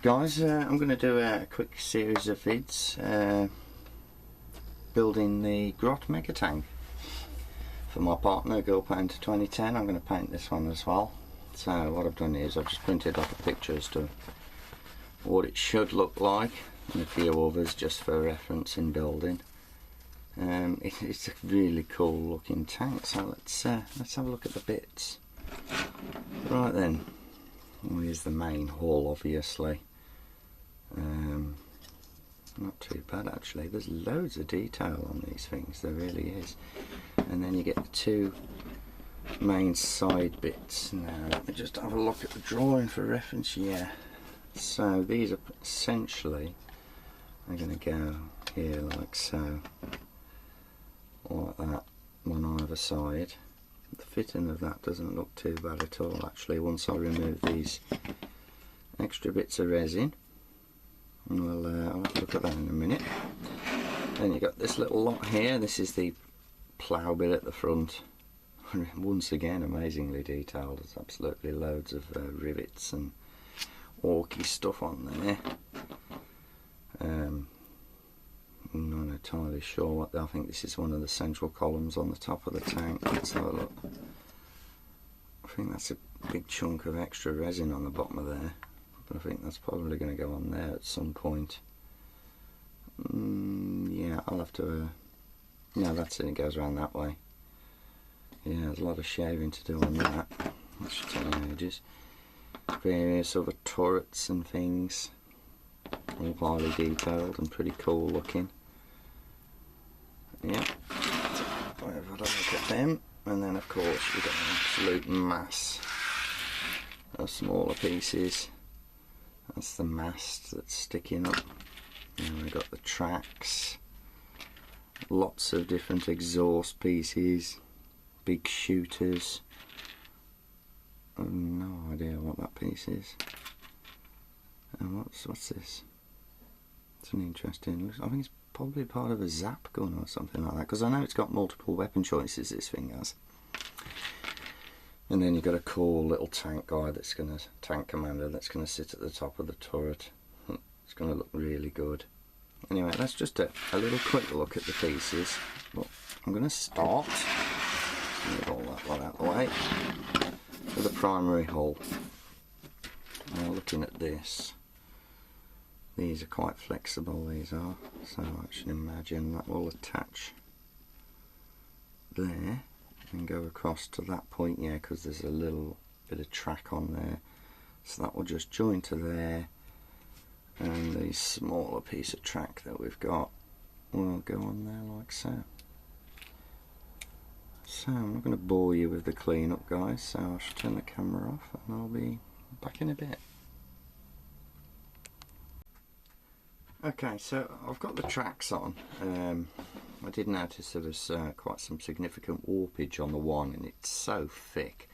Right guys, I'm going to do a quick series of vids building the Grot Mega Tank for my partner, Girl Painter 2010. I'm going to paint this one as well. So what I've done is I've just printed off a picture as to what it should look like and a few others just for reference in building. It's a really cool looking tank, so let's have a look at the bits. Right then. Well, here's the main hull, obviously. Not too bad actually. There's loads of detail on these things, there really is. And then you get the two main side bits. Now let me just have a look at the drawing for reference. Yeah, so these are essentially, I'm going to go here like so, like that, on either side. The fitting of that doesn't look too bad at all actually once I remove these extra bits of resin. And I'll have a look at that in a minute. Then you've got this little lot here. This is the plough bit at the front. Once again amazingly detailed. There's absolutely loads of rivets and orky stuff on there. I'm not entirely sure what I think this is one of the central columns on the top of the tank. Let's have a look. I think that's a big chunk of extra resin on the bottom of there, but I think that's probably going to go on there at some point. Yeah, I'll have to no, that's it, it goes around that way. Yeah, there's a lot of shaving to do on that. That should take ages. Various other turrets and things, all highly detailed and pretty cool looking. Yeah, I'll have a look at them, and then of course we've got an absolute mass of smaller pieces. That's the mast that's sticking up, and we've got the tracks, lots of different exhaust pieces, big shooters. I've no idea what that piece is. And what's this? It's an interesting, I think it's probably part of a zap gun or something like that, because I know it's got multiple weapon choices, this thing has. And then you've got a cool little tank guy that's going to, tank commander that's going to sit at the top of the turret. It's going to look really good. Anyway, that's just a little quick look at the pieces. Well, I'm going to start, get all that lot out of the way, with the primary hull. Now looking at this, these are quite flexible, these are, so I should imagine that will attach there and go across to that point, yeah, because there's a little bit of track on there, so that will just join to there, and the smaller piece of track that we've got will go on there like so. So I'm not going to bore you with the cleanup guys, so I should turn the camera off and I'll be back in a bit. Okay, so I've got the tracks on. I did notice there was quite some significant warpage on the one, and it's so thick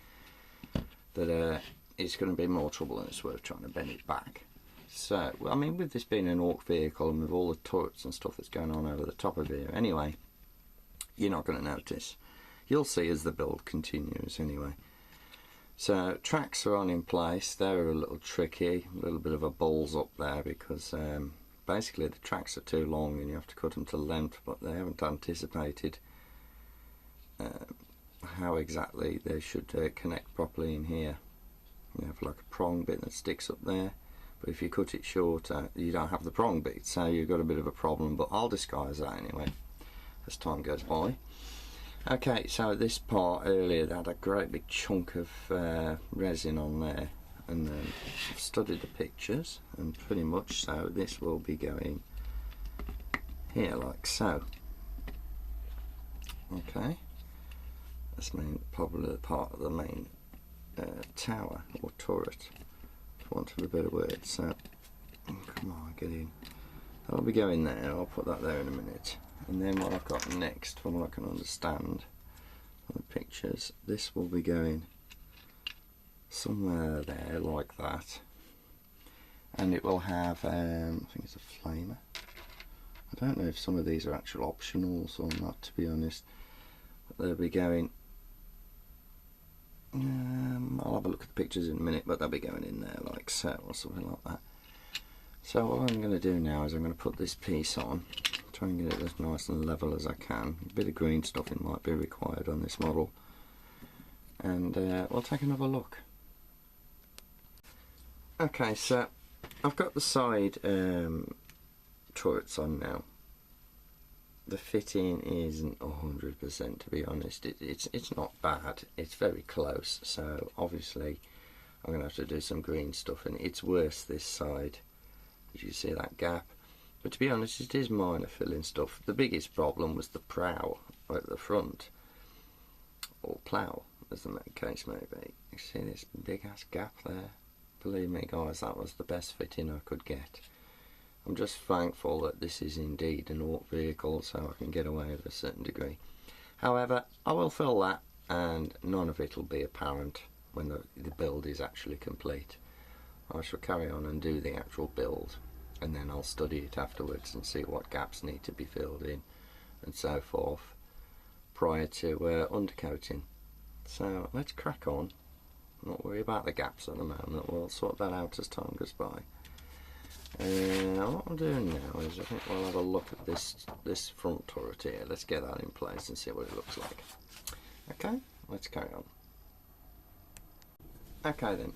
that it's going to be more trouble than it's worth trying to bend it back. So, well, I mean, with this being an Ork vehicle and with all the turrets and stuff that's going on over the top of here anyway, you're not going to notice. You'll see as the build continues anyway. So tracks are on in place. They're a little tricky, a little bit of a balls up there because basically the tracks are too long and you have to cut them to length, but they haven't anticipated how exactly they should connect properly in here. You have like a prong bit that sticks up there, but if you cut it shorter you don't have the prong bit, so you've got a bit of a problem, but I'll disguise that anyway as time goes by. Okay, so this part earlier they had a great big chunk of resin on there, and then I've studied the pictures, and pretty much so this will be going here like so. Okay, that's probably the part of the main tower or turret, for want of a better word. So come on, get in. That'll be going there. I'll put that there in a minute. And then what I've got next, from what I can understand from the pictures, this will be going somewhere there like that, and it will have I think it's a flamer. I don't know if some of these are actual optionals or not, to be honest, but they'll be going I'll have a look at the pictures in a minute, but they'll be going in there like so or something like that. So what I'm going to do now is I'm going to put this piece on, try and get it as nice and level as I can. A bit of green stuffing might be required on this model, and we'll take another look. Okay, so I've got the side turrets on now. The fitting isn't 100%, to be honest. It's not bad, it's very close, so obviously I'm going to have to do some green stuffing. It's worse this side, as you see that gap, but to be honest it is minor filling stuff. The biggest problem was the prow right at the front, or plough as the case may be. You see this big ass gap there? Believe me guys, that was the best fitting I could get. I'm just thankful that this is indeed an Ork vehicle, so I can get away with a certain degree. However, I will fill that and none of it will be apparent when the build is actually complete. I shall carry on and do the actual build, and then I'll study it afterwards and see what gaps need to be filled in and so forth prior to undercoating. So let's crack on. Not worry about the gaps at the moment, we'll sort that out as time goes by. What I'm doing now is I think we'll have a look at this front turret here. Let's get that in place and see what it looks like. Okay, let's carry on. Okay then,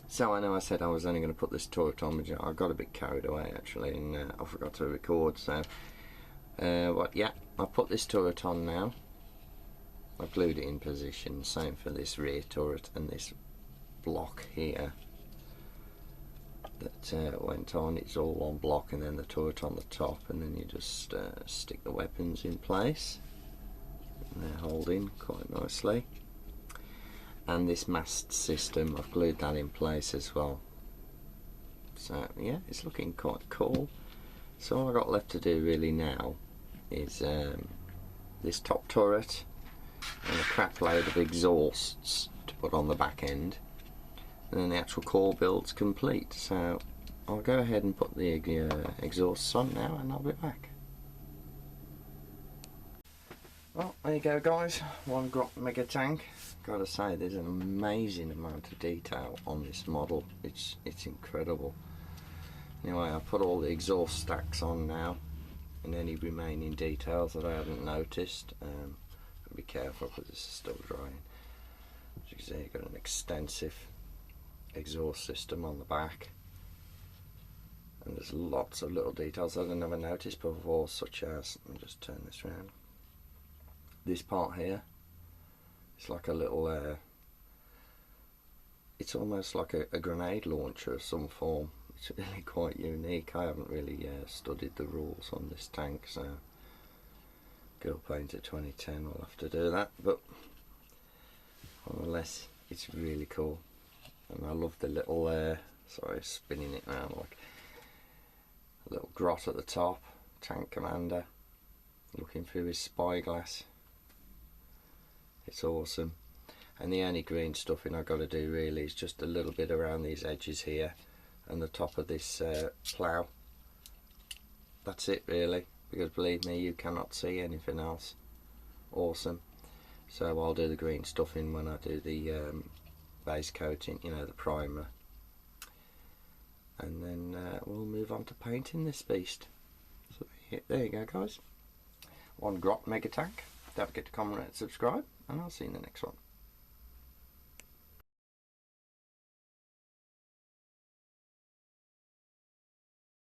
so I know I said I was only going to put this turret on, but I got a bit carried away actually, and I forgot to record, so yeah, I'll put this turret on now. I've glued it in position, same for this rear turret and this block here that went on. It's all one block and then the turret on the top, and then you just stick the weapons in place and they're holding quite nicely. And this mast system, I've glued that in place as well. So yeah, it's looking quite cool. So all I've got left to do really now is this top turret and a crap load of exhausts to put on the back end, and then the actual core build's complete. So I'll go ahead and put the exhausts on now and I'll be back. Well, there you go guys, one Grot Mega Tank. Gotta say, there's an amazing amount of detail on this model. It's incredible. Anyway, I've put all the exhaust stacks on now and any remaining details that I haven't noticed. Be careful because this is still drying. As you can see, you've got an extensive exhaust system on the back, and there's lots of little details that I never noticed before, such as, let me just turn this around, this part here. It's like a little it's almost like a grenade launcher of some form. It's really quite unique. I haven't really studied the rules on this tank, so Girl Painter 2010 will have to do that, but nonetheless it's really cool. And I love the little sorry, spinning it around, like a little grot at the top, tank commander looking through his spyglass. It's awesome. And the only green stuffing I've got to do really is just a little bit around these edges here and the top of this plough. That's it really, because believe me, you cannot see anything else. Awesome. So I'll do the green stuffing when I do the base coating, you know, the primer, and then we'll move on to painting this beast. So there you go guys, one Grot Mega Tank. Don't forget to comment, rate, subscribe, and I'll see you in the next one.